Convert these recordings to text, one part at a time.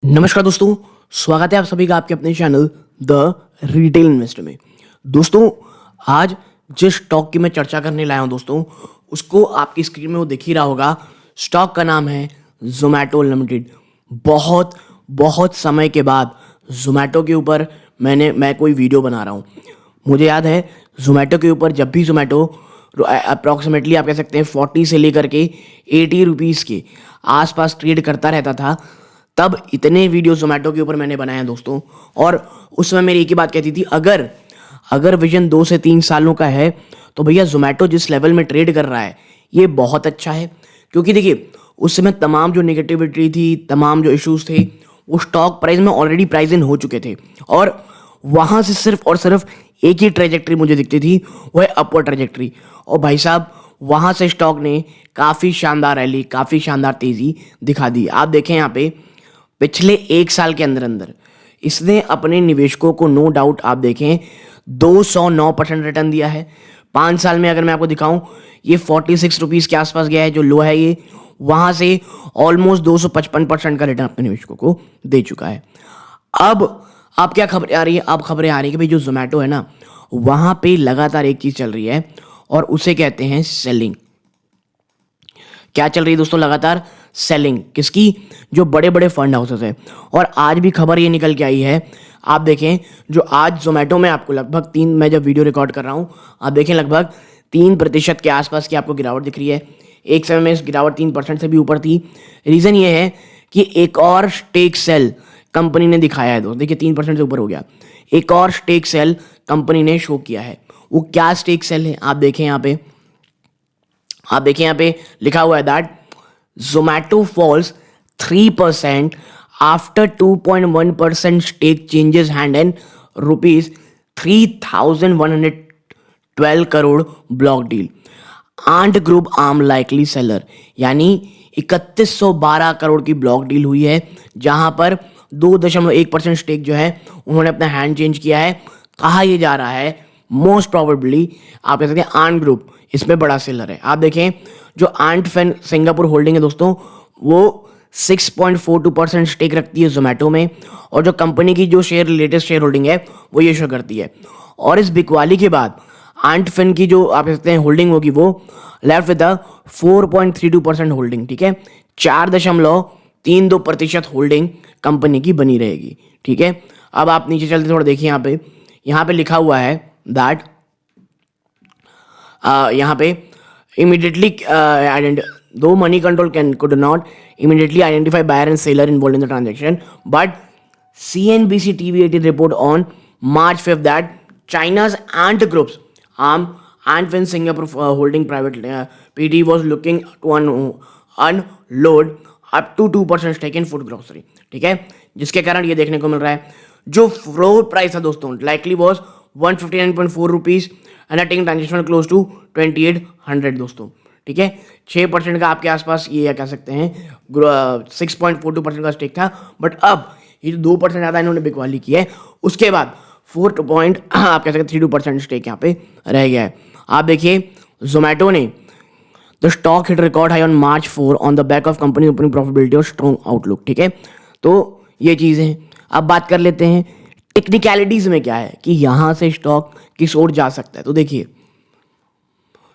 नमस्कार दोस्तों, स्वागत है आप सभी का आपके अपने चैनल द रिटेल इन्वेस्टर में। दोस्तों, आज जिस स्टॉक की मैं चर्चा करने लाया हूं दोस्तों, उसको आपकी स्क्रीन में वो दिख ही रहा होगा। स्टॉक का नाम है जोमैटो लिमिटेड। बहुत बहुत समय के बाद जोमैटो के ऊपर मैं कोई वीडियो बना रहा हूं। मुझे याद है जोमैटो के ऊपर जब भी जोमैटो अप्रॉक्सीमेटली आप कह सकते हैं 40 से लेकर के 80 रुपीज़ के आसपास ट्रेड करता रहता था, तब इतने वीडियो जोमैटो के ऊपर मैंने बनाए हैं दोस्तों। और उस समय मेरी एक ही बात कहती थी, अगर विजन 2 से 3 सालों का है तो भैया जोमैटो जिस लेवल में ट्रेड कर रहा है ये बहुत अच्छा है। क्योंकि देखिए, उस समय तमाम जो नेगेटिविटी थी, तमाम जो इश्यूज थे, वो स्टॉक प्राइस में ऑलरेडी प्राइस इन हो चुके थे। और वहाँ से सिर्फ और सिर्फ एक ही ट्रेजेक्ट्री मुझे दिखती थी, वो है अपवर्ड ट्रेजेक्ट्री। और भाई साहब, वहाँ से स्टॉक ने काफ़ी शानदार रैली, काफ़ी शानदार तेज़ी दिखा दी। आप देखें यहाँ पे पिछले 1 साल के अंदर अंदर इसने अपने निवेशकों को नो डाउट आप देखें 209% रिटर्न दिया है। 5 साल में अगर मैं आपको दिखाऊं, ये 46 रुपीज़ के आसपास गया है, जो लो है ये, वहाँ से ऑलमोस्ट 255% का रिटर्न अपने निवेशकों को दे चुका है। अब क्या खबरें आ रही है? अब खबरें आ रही है कि भाई जो जोमैटो है ना, वहाँ पे लगातार एक चीज़ चल रही है और उसे कहते हैं सेलिंग। क्या चल रही है दोस्तों? लगातार सेलिंग। किसकी? जो बड़े बड़े फंड हाउसेस है। और आज भी खबर ये निकल के आई है, आप देखें, जो आज जोमैटो में आपको लगभग मैं जब वीडियो रिकॉर्ड कर रहा हूँ, आप देखें लगभग 3% के आसपास की आपको गिरावट दिख रही है। एक समय में इस गिरावट 3% से भी ऊपर थी। रीज़न ये है कि एक और स्टेक सेल कंपनी ने दिखाया है दोस्त। देखिए 3% से ऊपर हो गया। एक और स्टेक सेल कंपनी ने शो किया है। वो क्या स्टेक सेल है? आप देखें यहाँ पे लिखा हुआ है that Zomato falls 3% after 2.1% stake changes hand and rupees 3,112 crore block deal. Ant Group arm likely seller, यानी 3112 करोड़ की ब्लॉक डील हुई है, जहां पर 2.1% स्टेक जो है उन्होंने अपना हैंड चेंज किया है। कहा यह जा रहा है मोस्ट प्रोबेबली आप कह सकते हैं आंट ग्रुप इसमें बड़ा सेलर है। आप देखें, जो आंट फैन सिंगापुर होल्डिंग है दोस्तों, वो 6.42% स्टेक रखती है जोमैटो में। और जो कंपनी की जो लेटेस्ट शेयर होल्डिंग है वो ये शो करती है। और इस बिकवाली के बाद आंट फैन की जो आप कहते हैं होल्डिंग होगी, वो लेफ्ट विद 4.32% होल्डिंग। ठीक है, 4.32% होल्डिंग कंपनी की बनी रहेगी। ठीक है, अब आप नीचे चलते थोड़ा देखिए, यहाँ पे लिखा हुआ है दैट यहाँ पे immediately though money control could not immediately identify buyer and seller involved in the transaction, but CNBC TV18 report on March 5th that China's Ant Group's arm Antfin Singapore holding private PD was looking to unload up to 2% stake in food grocery। ठीक है, जिसके कारण ये देखने को मिल रहा है जो फ्लोर प्राइस है दोस्तों likely was 159.4 rupees and taking transaction close to 2800 दोस्तों। ठीक है, 6% का आपके आसपास ये कह सकते हैं 6.42% का स्टेक था। बट अब ये जो 2% ज़्यादा इन्होंने बिकवाली की है, उसके बाद 4 आप कह सकते 32% स्टेक यहाँ पे रह गया है। आप देखिए, जोमैटो ने the stock hit record high on March 4 on the back of company opening profitability और स्ट्रॉन्ग आउटलुक। ठीक है, तो ये चीज़ें हैं। अब बात कर लेते हैं टेक्निकलिटीज में क्या है कि यहां से स्टॉक किस ओर जा सकता है। तो देखिए,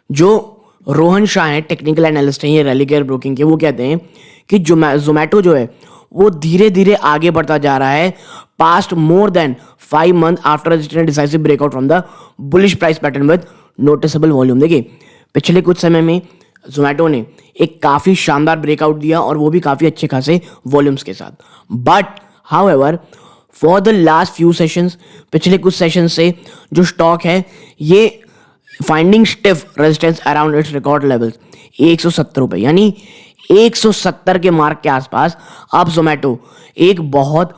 जो रोहन शाह है, टेक्निकल एनालिस्ट हैं ये रैलीकेयर ब्रोकिंग के, वो कहते हैं कि जोमैटो जो है वो धीरे धीरे आगे बढ़ता जा रहा है past more than 5 month after decisive breakout from the bullish price pattern with noticeable volume. देखिए, पिछले कुछ समय में जोमैटो ने एक काफी शानदार ब्रेकआउट दिया और वो भी काफी अच्छे खासे वॉल्यूम्स के साथ। But however for the last few sessions, पिछले कुछ सेशन से जो स्टॉक है ये finding stiff resistance around its record levels 170 रुपये, यानी 170 के मार्क के आसपास अब जोमैटो एक बहुत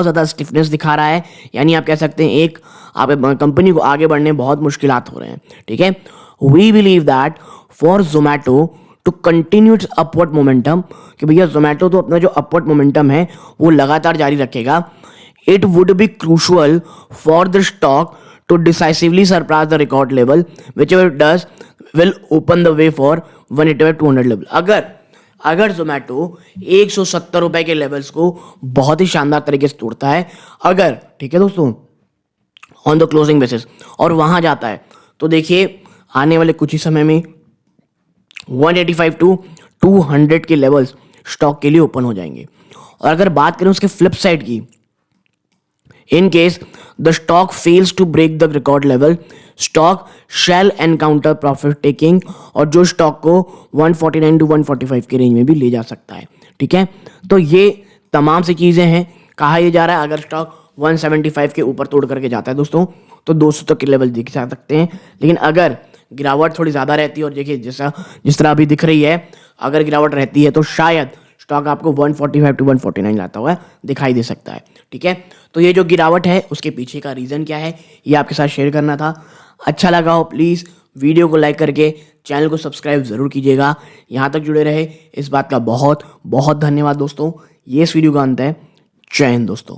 ज़्यादा स्टिफनेस दिखा रहा है। यानी आप कह सकते हैं एक आप कंपनी को आगे बढ़ने में बहुत मुश्किलात हो रहे हैं। ठीक है, we believe that for Zomato to continue its upward momentum, कि भैया जोमैटो तो अपना जो अपवर्ड मोमेंटम है वो लगातार जारी रखेगा। It would be crucial for the stock to decisively surpass the record level, whichever it does will open the way for 185-200 level। अगर जोमेटो 170 रुपए के लेवल्स को बहुत ही शानदार तरीके से तोड़ता है, अगर, ठीक है दोस्तों, ऑन द क्लोजिंग बेसिस, और वहां जाता है, तो देखिए आने वाले कुछ ही समय में 185 टू 200 के लेवल्स स्टॉक के लिए ओपन हो जाएंगे। और अगर बात करें उसके फ्लिप साइड की, in case the stock fails to break the record level, stock shall encounter profit taking, और जो स्टॉक को 149 टू 145 के रेंज में भी ले जा सकता है। ठीक है, तो ये तमाम सी चीजें हैं। कहा यह जा रहा है अगर स्टॉक 175 के ऊपर तोड़ करके जाता है दोस्तों, तो 200 तक के लेवल दिख जा सकते हैं। लेकिन अगर गिरावट थोड़ी ज़्यादा रहती है, और देखिए जिस तरह अभी दिख रही है, अगर गिरावट रहती है तो शायद स्टॉक आपको 145 टू 149 लाता हुआ दिखाई दे सकता है। ठीक है, तो ये जो गिरावट है उसके पीछे का रीज़न क्या है, ये आपके साथ शेयर करना था। अच्छा लगा हो प्लीज़ वीडियो को लाइक करके चैनल को सब्सक्राइब ज़रूर कीजिएगा। यहाँ तक जुड़े रहे इस बात का बहुत बहुत धन्यवाद दोस्तों। ये इस वीडियो का अंत है। जय हिंद दोस्तों।